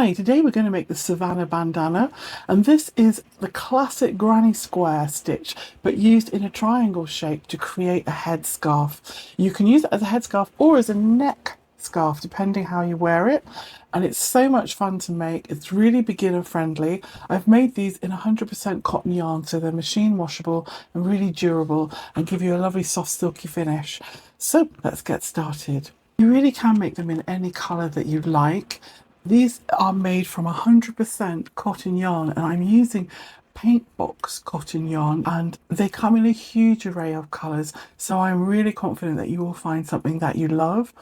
Hi, today we're going to make the Savannah Bandana, and this is the classic granny square stitch but used in a triangle shape to create a headscarf. You can use it as a headscarf or as a neck scarf depending how you wear it, and it's so much fun to make. It's really beginner friendly. I've made these in 100% cotton yarn, so they're machine washable and really durable and give you a lovely soft silky finish. So let's get started. You really can make them in any colour that you like. These are made from 100% cotton yarn, and I'm using paint box cotton yarn, and they come in a huge array of colours, so I'm really confident that you will find something that you love.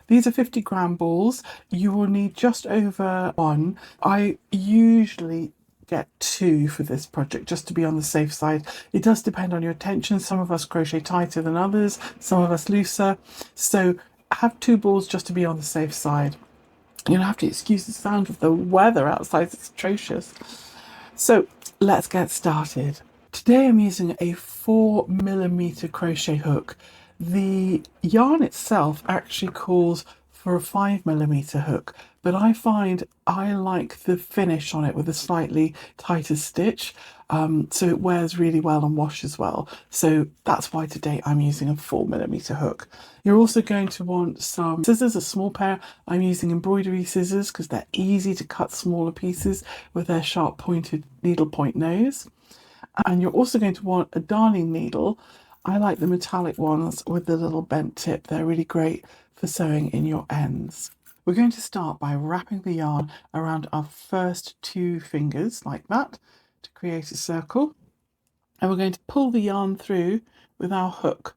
These are 50-gram balls. You will need just over one. I usually get two for this project just to be on the safe side. It does depend on your tension. Some of us crochet tighter than others, some of us looser, so have two balls just to be on the safe side. You'll have to excuse the sound of the weather outside, it's atrocious. So let's get started. Today I'm using a 4mm crochet hook. The yarn itself actually calls for a 5mm hook, but I find I like the finish on it with a slightly tighter stitch, so it wears really well and washes well. So that's why today I'm using a 4mm hook. You're also going to want some scissors, a small pair. I'm using embroidery scissors because they're easy to cut smaller pieces with their sharp pointed needle point nose. And you're also going to want a darning needle. I like the metallic ones with the little bent tip. They're really great for sewing in your ends. We're going to start by wrapping the yarn around our first two fingers like that to create a circle. And we're going to pull the yarn through with our hook.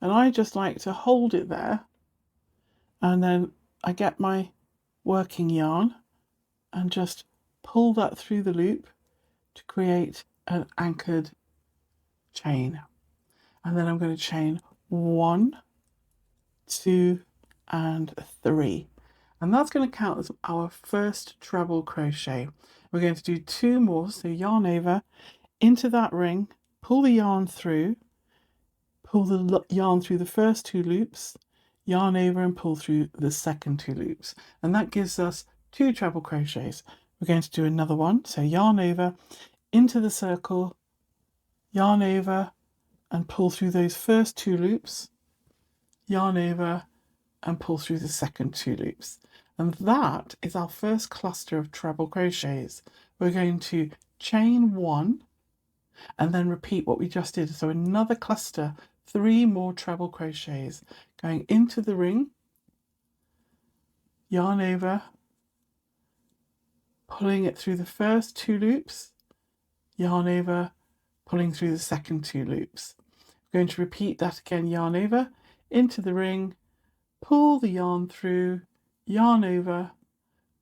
And I just like to hold it there, and then I get my working yarn and just pull that through the loop to create an anchored chain. And then I'm going to chain 1, 2 and 3, and that's going to count as our first treble crochet. We're going to do 2 more, so yarn over into that ring, pull the yarn through, pull the yarn through the first 2 loops, yarn over and pull through the second 2 loops, and that gives us 2 treble crochets. We're going to do another one, so yarn over into the circle, yarn over and pull through those first 2 loops, yarn over and pull through the second 2 loops. And that is our first cluster of treble crochets. We're going to chain 1 and then repeat what we just did. So another cluster, 3 more treble crochets going into the ring, yarn over, pulling it through the first 2 loops, yarn over, pulling through the second 2 loops. We're going to repeat that again, yarn over, into the ring, pull the yarn through, yarn over,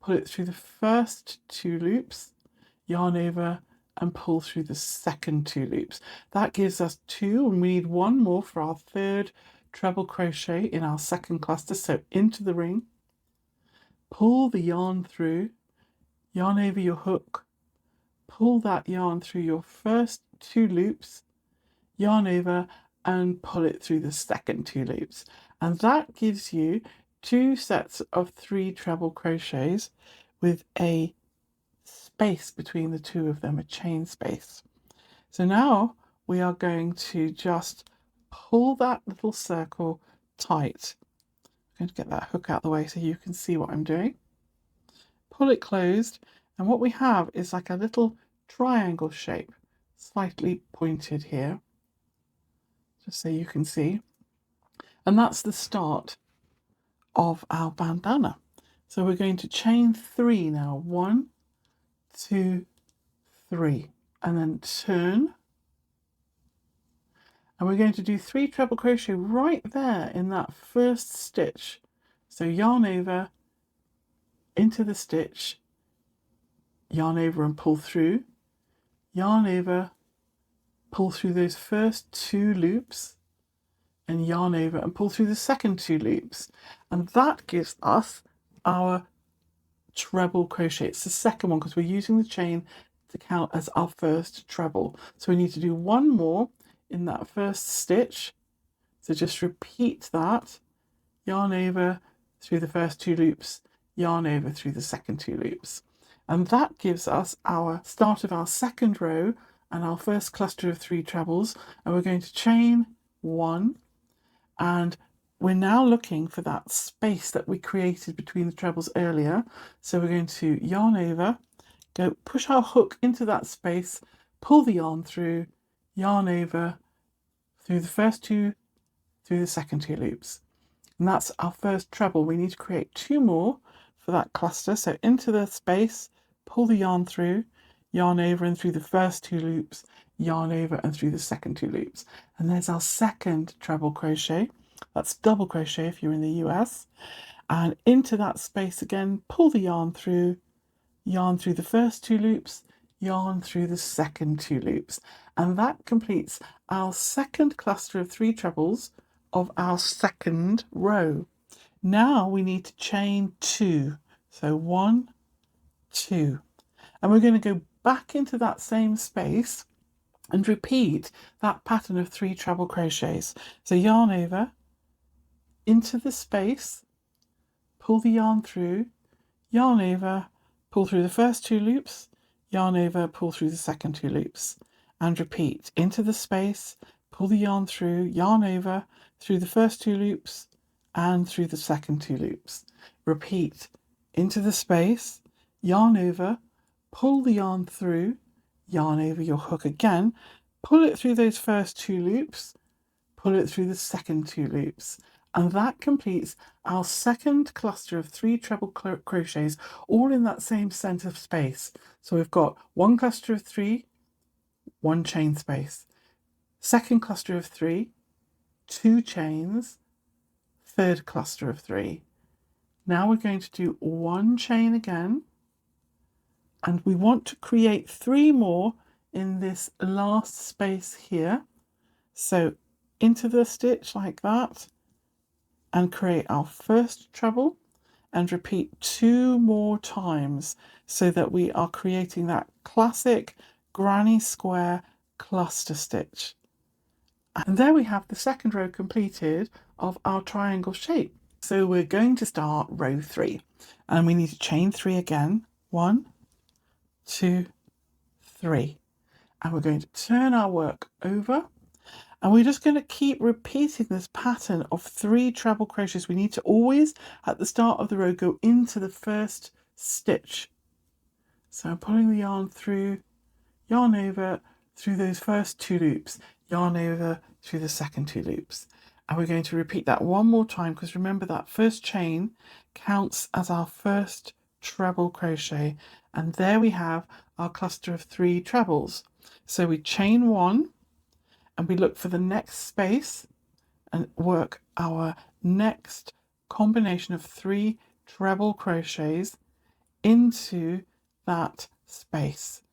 pull it through the first 2 loops, yarn over and pull through the second 2 loops. That gives us 2, and we need 1 more for our third treble crochet in our second cluster. So into the ring, pull the yarn through, yarn over your hook, pull that yarn through your first 2 loops, yarn over and pull it through the second 2 loops. And that gives you 2 sets of 3 treble crochets with a space between the 2 of them, a chain space. So now we are going to just pull that little circle tight. I'm going to get that hook out of the way so you can see what I'm doing. Pull it closed, and what we have is like a little triangle shape, slightly pointed here, just so you can see. And that's the start of our bandana. So we're going to chain 3 now, 1, 2, 3, and then turn, and we're going to do 3 treble crochet right there in that first stitch. So yarn over into the stitch, yarn over and pull through, yarn over, pull through those first 2 loops, and yarn over and pull through the second 2 loops, and that gives us our treble crochet. It's the second one because we're using the chain to count as our first treble. So we need to do 1 more in that first stitch. So just repeat that, yarn over through the first 2 loops, yarn over through the second 2 loops. And that gives us our start of our second row and our first cluster of 3 trebles. And we're going to chain 1, and we're now looking for that space that we created between the trebles earlier. So we're going to yarn over, go push our hook into that space, pull the yarn through, yarn over through the first 2, through the second 2 loops. And that's our first treble. We need to create 2 more for that cluster. So into the space, pull the yarn through, yarn over and through the first 2 loops, yarn over and through the second 2 loops. And there's our second treble crochet. That's double crochet if you're in the US. And into that space again, pull the yarn through the first 2 loops, yarn through the second 2 loops. And that completes our second cluster of 3 trebles of our second row. Now we need to chain 2. So 1, 2. And we're going to go back into that same space and repeat that pattern of 3 treble crochets. So yarn over, into the space, pull the yarn through, yarn over, pull through the first 2 loops, yarn over, pull through the second 2 loops, and repeat. Into the space, pull the yarn through, yarn over, through the first 2 loops, and through the second 2 loops. Repeat. Into the space, yarn over, pull the yarn through, yarn over your hook again, pull it through those first 2 loops, pull it through the second 2 loops. And that completes our second cluster of 3 treble crochets, all in that same center space. So we've got 1 cluster of 3, 1 chain space. Second cluster of 3, 2 chains, third cluster of 3. Now we're going to do 1 chain again, and we want to create 3 more in this last space here. So into the stitch like that, and create our first treble and repeat 2 more times so that we are creating that classic granny square cluster stitch. And there we have the second row completed of our triangle shape. So we're going to start row 3, and we need to chain 3 again. 1, 2, 3. And we're going to turn our work over. And we're just going to keep repeating this pattern of 3 treble crochets. We need to always, at the start of the row, go into the first stitch. So I'm pulling the yarn through, yarn over through those first 2 loops, yarn over through the second 2 loops. And we're going to repeat that 1 more time, because remember that first chain counts as our first treble crochet. And there we have our cluster of 3 trebles. So we chain 1, and we look for the next space and work our next combination of 3 treble crochets into that space.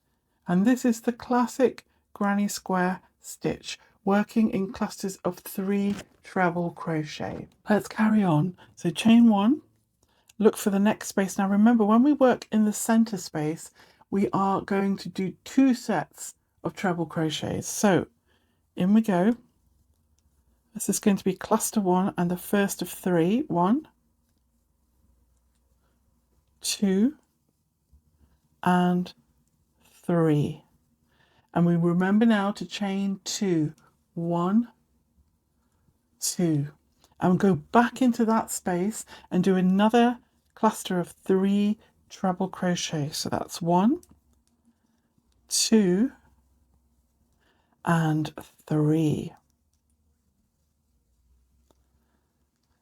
And this is the classic granny square stitch, working in clusters of 3 treble crochet. Let's carry on. So chain 1, look for the next space. Now remember, when we work in the center space, we are going to do 2 sets of treble crochets. So in we go. This is going to be cluster 1 and the first of 3. 1, 2, and 3. And we remember now to chain 2. 1, 2. And go back into that space and do another cluster of 3 treble crochet. So that's 1, 2, and 3.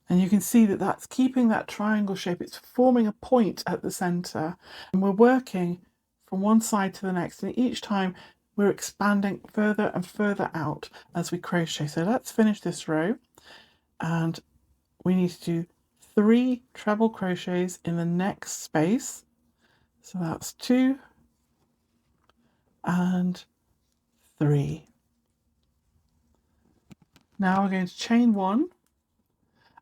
And you can see that that's keeping that triangle shape. It's forming a point at the center. And we're working from one side to the next. And each time we're expanding further and further out as we crochet. So let's finish this row. And we need to do 3 treble crochets in the next space. So that's 2 and 3. Now we're going to chain 1.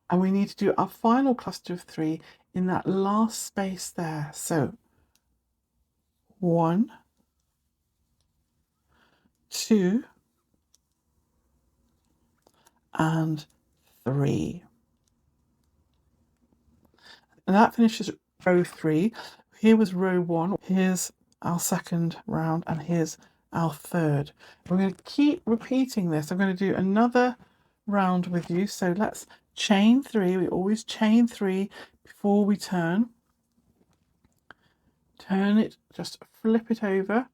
And we need to do our final cluster of 3 in that last space there. So 1, 2, and 3. And that finishes row 3. Here was row 1, here's our second round, and here's our third. We're going to keep repeating this. I'm going to do another round with you. So let's chain 3. We always chain 3 before we turn. Turn it, just flip it over,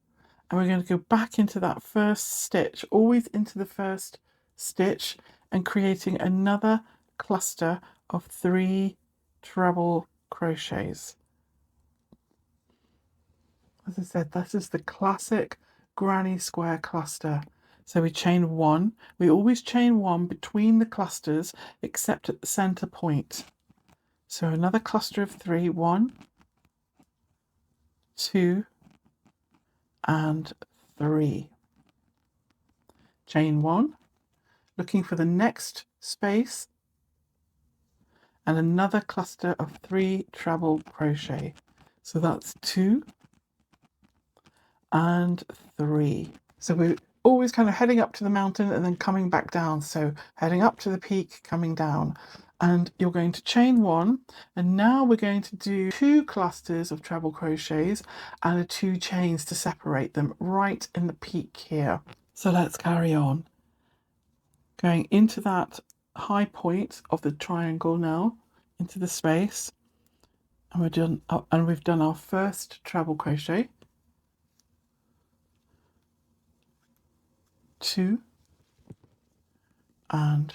and we're going to go back into that first stitch, always into the first stitch, and creating another cluster of 3 treble crochets. As I said, this is the classic granny square cluster. So we chain 1. We always chain 1 between the clusters except at the center point. So another cluster of 3, 1, 2, and 3. Chain 1, looking for the next space, and another cluster of 3 treble crochet. So that's 2 and 3. So we're always kind of heading up to the mountain and then coming back down. So heading up to the peak, coming down. And you're going to chain 1, and now we're going to do 2 clusters of treble crochets and 2 chains to separate them right in the peak here. So let's carry on. Going into that high point of the triangle now, into the space, and we've done our first treble crochet, 2 and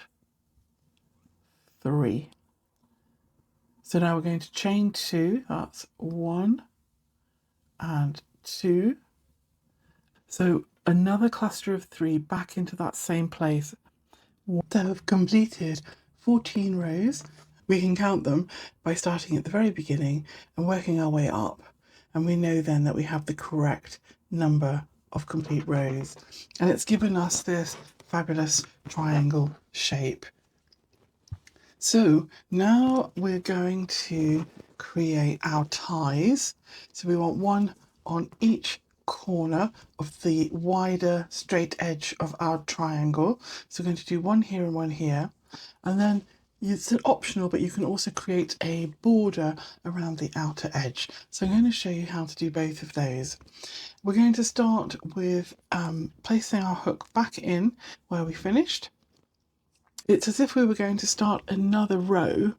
3. So now we're going to chain 2, that's 1 and 2. So another cluster of 3 back into that same place. To have completed 14 rows, we can count them by starting at the very beginning and working our way up. And we know then that we have the correct number of complete rows. And it's given us this fabulous triangle shape. So now we're going to create our ties. So we want one on each corner of the wider straight edge of our triangle. So we're going to do one here and one here. And then it's optional, but you can also create a border around the outer edge. So I'm going to show you how to do both of those. We're going to start with placing our hook back in where we finished. It's as if we were going to start another row,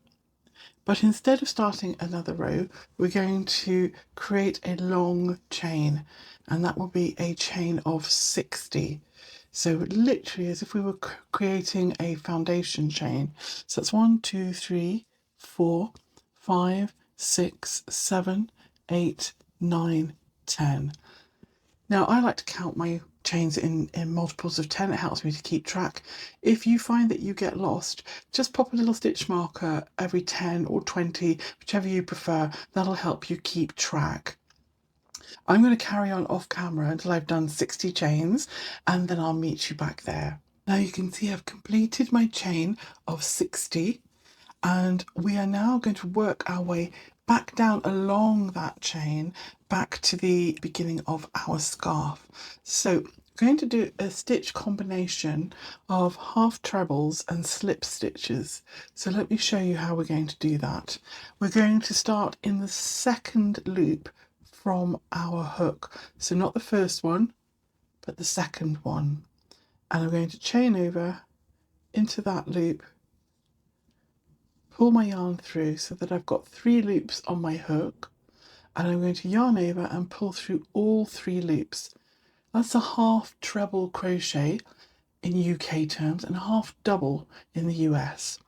but instead of starting another row, we're going to create a long chain, and that will be a chain of 60. So literally as if we were creating a foundation chain. So that's 1, 2, 3, 4, 5, 6, 7, 8, 9, 10. Now I like to count my chains in multiples of 10. It helps me to keep track. If you find that you get lost, just pop a little stitch marker every 10 or 20, whichever you prefer. That'll help you keep track. I'm going to carry on off camera until I've done 60 chains, and then I'll meet you back there. Now you can see I've completed my chain of 60, and we are now going to work our way back down along that chain back to the beginning of our scarf. So I'm going to do a stitch combination of half trebles and slip stitches. So let me show you how we're going to do that. We're going to start in the second loop from our hook. So not the first one, but the second one. And I'm going to chain over into that loop, pull my yarn through so that I've got 3 loops on my hook, and I'm going to yarn over and pull through all 3 loops. That's a half treble crochet in UK terms and a half double in the US.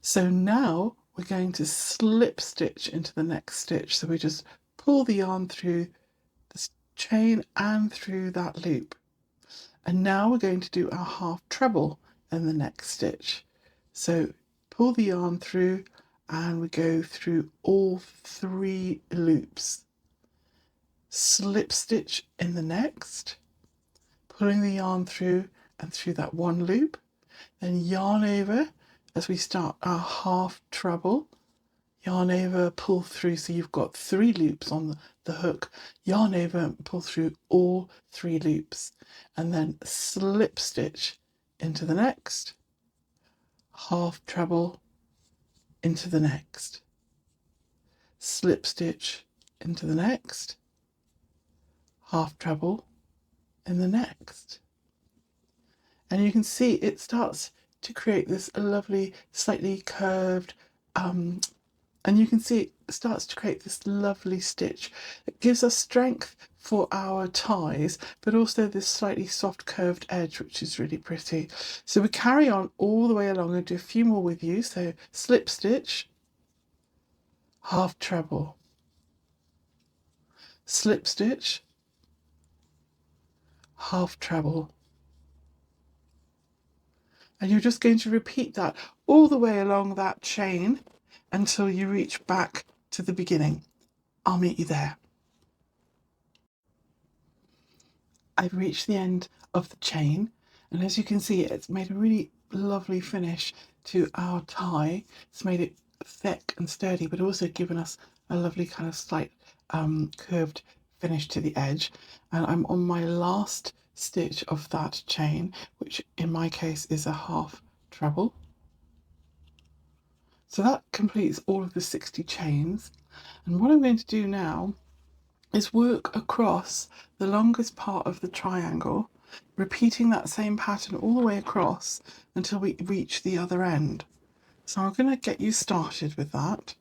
So now we're going to slip stitch into the next stitch. So we just pull the yarn through this chain and through that loop. And now we're going to do our half treble in the next stitch. So pull the yarn through and we go through all 3 loops. Slip stitch in the next, pulling the yarn through and through that one loop, then yarn over as we start our half treble, yarn over, pull through, so you've got 3 loops on the hook, yarn over and pull through all 3 loops, and then slip stitch into the next, half treble into the next, slip stitch into the next, half treble in the next. And you can see it starts to create this lovely, slightly curved, and you can see it starts to create this lovely stitch. It gives us strength for our ties, but also this slightly soft curved edge, which is really pretty. So we carry on all the way along and do a few more with you. So slip stitch, half treble, slip stitch, half treble. And you're just going to repeat that all the way along that chain until you reach back to the beginning. I'll meet you there. I've reached the end of the chain, and as you can see, it's made a really lovely finish to our tie. It's made it thick and sturdy, but also given us a lovely kind of slight curved finish to the edge. And I'm on my last stitch of that chain, which in my case is a half treble. So that completes all of the 60 chains. And what I'm going to do now is work across the longest part of the triangle, repeating that same pattern all the way across until we reach the other end. So I'm going to get you started with that.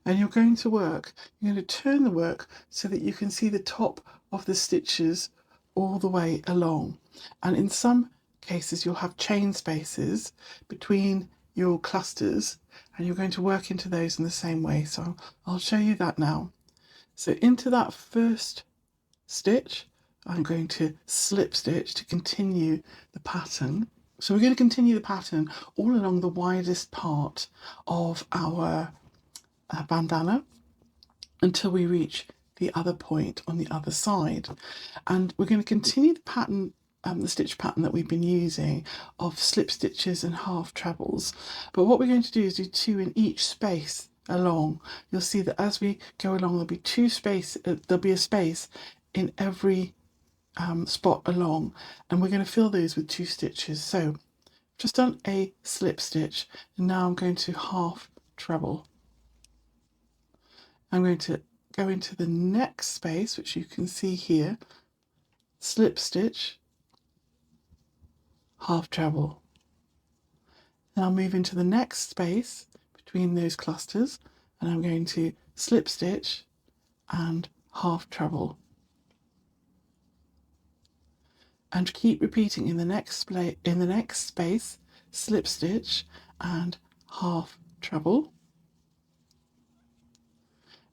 And you're going to turn the work so that you can see the top of the stitches all the way along. And in some cases you'll have chain spaces between your clusters, and you're going to work into those in the same way. So I'll show you that now. So into that first stitch, I'm going to slip stitch to continue the pattern. So we're going to continue the pattern all along the widest part of our bandana until we reach the other point on the other side. And we're going to continue the pattern, the stitch pattern that we've been using of slip stitches and half trebles. But what we're going to do is do 2 in each space along. You'll see that as we go along, there'll be there'll be a space in every spot along, and we're going to fill those with 2 stitches. So just done a slip stitch, and now I'm going to half treble. I'm going to go into the next space, which you can see here, slip stitch, half treble. Now I'll move into the next space between those clusters, and I'm going to slip stitch and half treble. And keep repeating in the next space, slip stitch and half treble.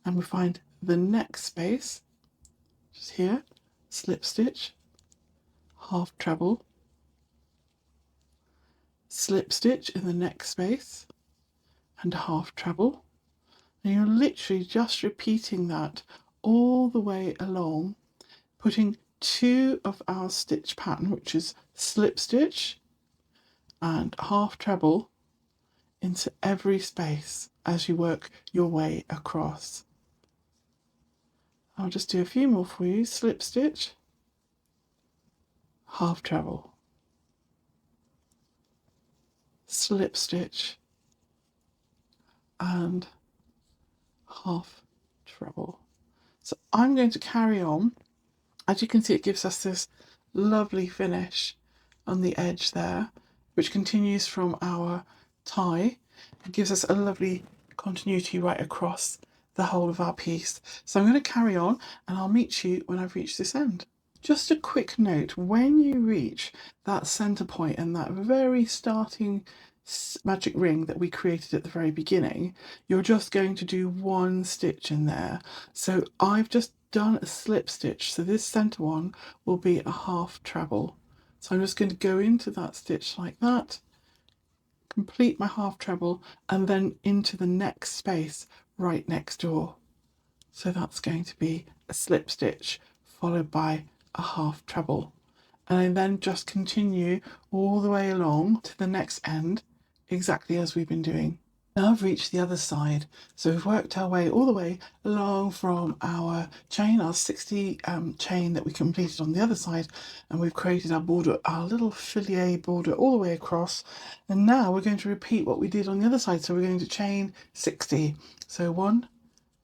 And we find the next space, just here, slip stitch, half treble, slip stitch in the next space and half treble. And you're literally just repeating that all the way along, putting 2 of our stitch pattern, which is slip stitch and half treble, into every space as you work your way across. I'll just do a few more for you. Slip stitch, half treble, slip stitch and half treble. So I'm going to carry on. As you can see, it gives us this lovely finish on the edge there, which continues from our tie. It gives us a lovely continuity right across the whole of our piece. So I'm going to carry on, and I'll meet you when I've reached this end. Just a quick note, when you reach that center point and that very starting magic ring that we created at the very beginning, you're just going to do 1 stitch in there. So I've just done a slip stitch, so this center one will be a half treble. So I'm just going to go into that stitch like that, complete my half treble, and then into the next space right next door. So that's going to be a slip stitch followed by a half treble, and I then just continue all the way along to the next end, exactly as we've been doing. Now I've reached the other side, so we've worked our way all the way along from our chain, our 60 chain that we completed on the other side, and we've created our border, our little filet border all the way across. And now we're going to repeat what we did on the other side, so we're going to chain 60. So 1,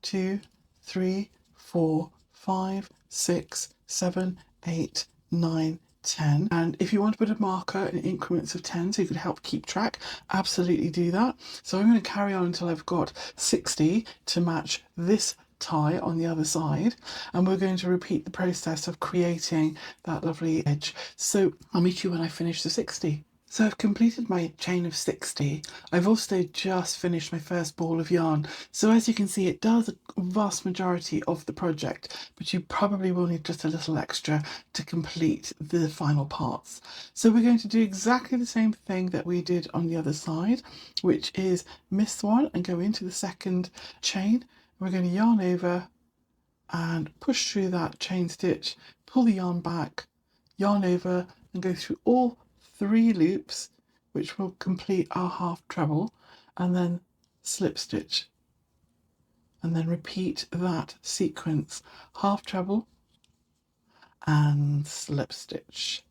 2, 3, 4, 5, 6, 7, 8, 9, 10. And if you want to put a marker in increments of 10 so you could help keep track, absolutely do that. So I'm going to carry on until I've got 60 to match this tie on the other side, and we're going to repeat the process of creating that lovely edge. So I'll meet you when I finish the 60. So I've completed my chain of 60. I've also just finished my first ball of yarn. So as you can see, it does a vast majority of the project, but you probably will need just a little extra to complete the final parts. So we're going to do exactly the same thing that we did on the other side, which is miss one and go into the second chain. We're going to yarn over and push through that chain stitch, pull the yarn back, yarn over and go through all 3 loops, which will complete our half treble, and then slip stitch, and then repeat that sequence: half treble and slip stitch,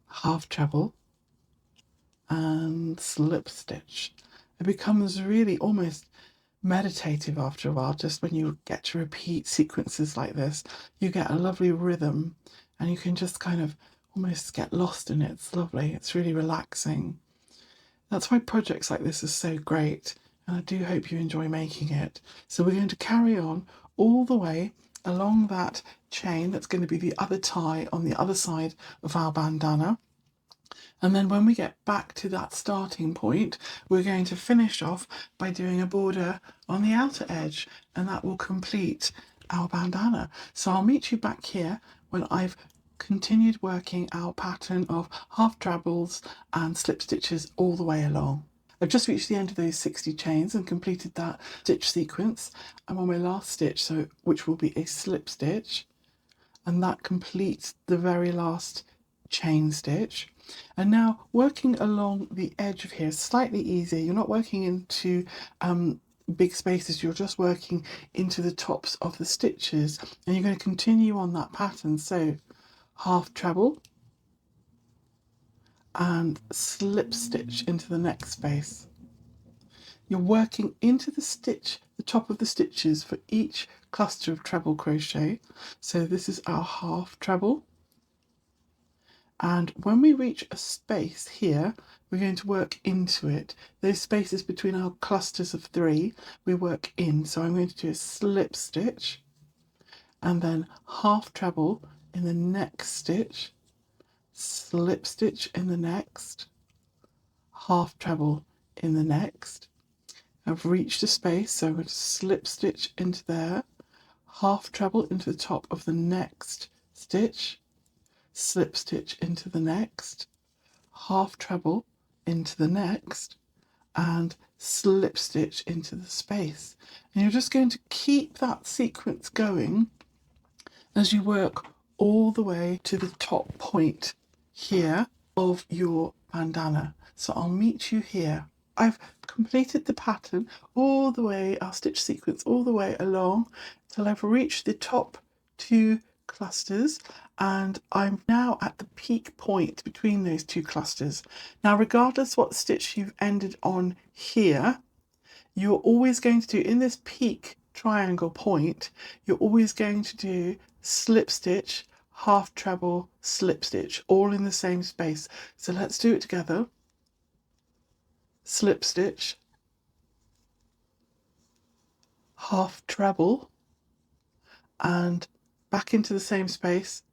half treble and slip stitch. It becomes really almost meditative after a while. Just when you get to repeat sequences like this, you get a lovely rhythm and you can just kind of almost get lost in it. It's lovely, it's really relaxing. That's why projects like this are so great, and I do hope you enjoy making it. So we're going to carry on all the way along that chain that's going to be the other tie on the other side of our bandana. And then when we get back to that starting point, we're going to finish off by doing a border on the outer edge, and that will complete our bandana. So I'll meet you back here when I've continued working our pattern of half trebles and slip stitches all the way along. I've just reached the end of those 60 chains and completed that stitch sequence. I'm on my last stitch, which will be a slip stitch, and that completes the very last chain stitch. And now working along the edge of here is slightly easier. You're not working into big spaces, you're just working into the tops of the stitches, and you're going to continue on that pattern. So half treble and slip stitch into the next space. You're working into the stitch, the top of the stitches for each cluster of treble crochet. So this is our half treble. And when we reach a space here, we're going to work into it. Those spaces between our clusters of 3, we work in. So I'm going to do a slip stitch and then half treble in the next stitch, slip stitch in the next, half treble in the next. I've reached a space, so I'm going to slip stitch into there, half treble into the top of the next stitch, slip stitch into the next, half treble into the next, and slip stitch into the space. And you're just going to keep that sequence going as you work all the way to the top point here of your bandana. So I'll meet you here. I've completed the pattern all the way, our stitch sequence all the way along till I've reached the top 2 clusters, and I'm now at the peak point between those 2 clusters. Now, regardless what stitch you've ended on here, you're always going to do, in this peak triangle point, you're always going to do slip stitch, half treble, slip stitch, all in the same space. So let's do it together. Slip stitch, half treble, and back into the same space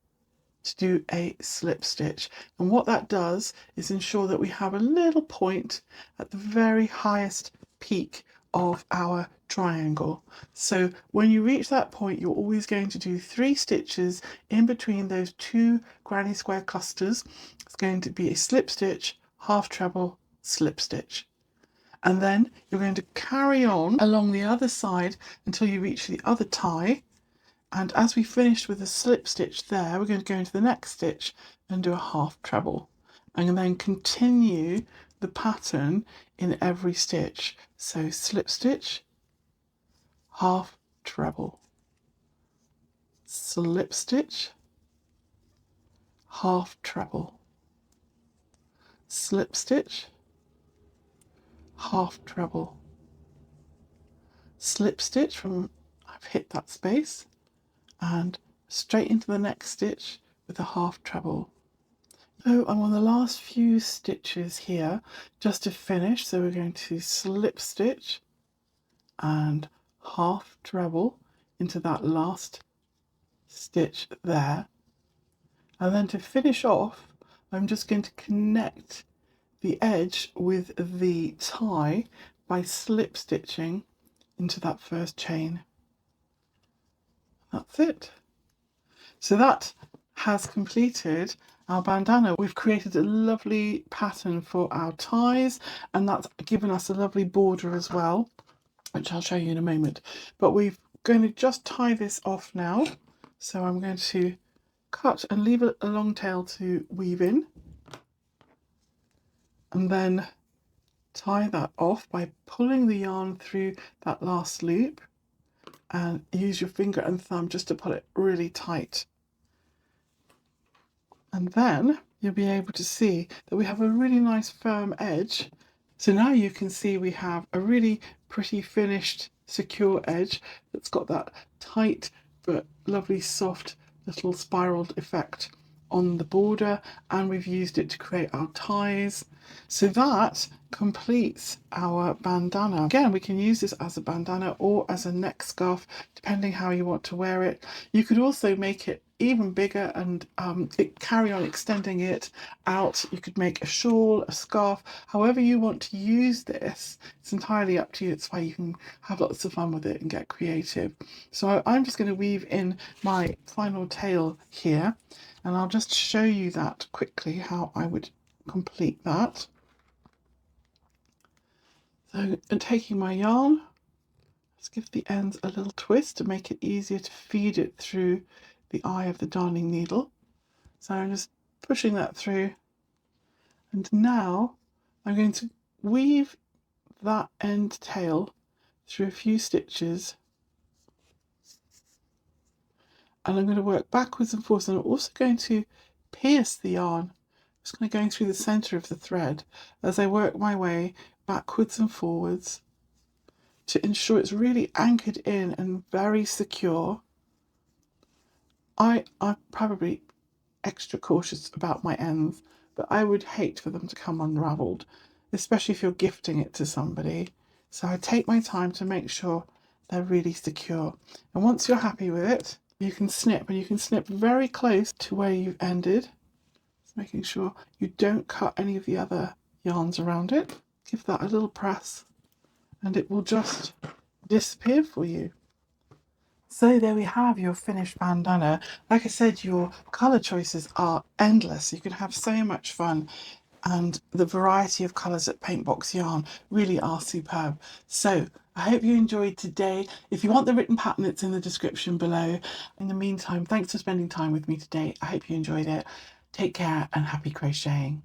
to do a slip stitch. And what that does is ensure that we have a little point at the very highest peak of our triangle. So when you reach that point, you're always going to do 3 stitches in between those 2 granny square clusters. It's going to be a slip stitch, half treble, slip stitch. And then you're going to carry on along the other side until you reach the other tie. And as we finished with a slip stitch there, we're going to go into the next stitch and do a half treble, and then continue the pattern in every stitch. So slip stitch, half treble, slip stitch, half treble, slip stitch, half treble, slip stitch from, I've I've hit that space and straight into the next stitch with a half treble. So I'm on the last few stitches here just to finish. So we're going to slip stitch and half treble into that last stitch there. And then to finish off, I'm just going to connect the edge with the tie by slip stitching into that first chain. That's it. So that has completed our bandana. We've created a lovely pattern for our ties, and that's given us a lovely border as well, which I'll show you in a moment. But we're going to just tie this off now. So I'm going to cut and leave a long tail to weave in, and then tie that off by pulling the yarn through that last loop, and use your finger and thumb just to pull it really tight. And then you'll be able to see that we have a really nice firm edge. So now you can see we have a really pretty finished secure edge that's got that tight but lovely soft little spiraled effect on the border, and we've used it to create our ties. So that completes our bandana. Again, we can use this as a bandana or as a neck scarf, depending how you want to wear it. You could also make it even bigger and carry on extending it out. You could make a shawl, a scarf, however you want to use this. It's entirely up to you. It's why you can have lots of fun with it and get creative. So I'm just going to weave in my final tail here, and I'll just show you that quickly, how I would complete that. So, and taking my yarn, let's give the ends a little twist to make it easier to feed it through the eye of the darning needle. So I'm just pushing that through, and now I'm going to weave that end tail through a few stitches, and I'm going to work backwards and forwards, and I'm also going to pierce the yarn. I'm just going to go through the center of the thread as I work my way backwards and forwards to ensure it's really anchored in and very secure. I'm probably extra cautious about my ends, but I would hate for them to come unravelled, especially if you're gifting it to somebody. So I take my time to make sure they're really secure. And once you're happy with it, you can snip, and you can snip very close to where you've ended. Just making sure you don't cut any of the other yarns around it. Give that a little press and it will just disappear for you. So there we have your finished bandana. Like I said, your colour choices are endless. You can have so much fun, and the variety of colours at Paintbox Yarn really are superb. So I hope you enjoyed today. If you want the written pattern, it's in the description below. In the meantime, thanks for spending time with me today. I hope you enjoyed it. Take care and happy crocheting.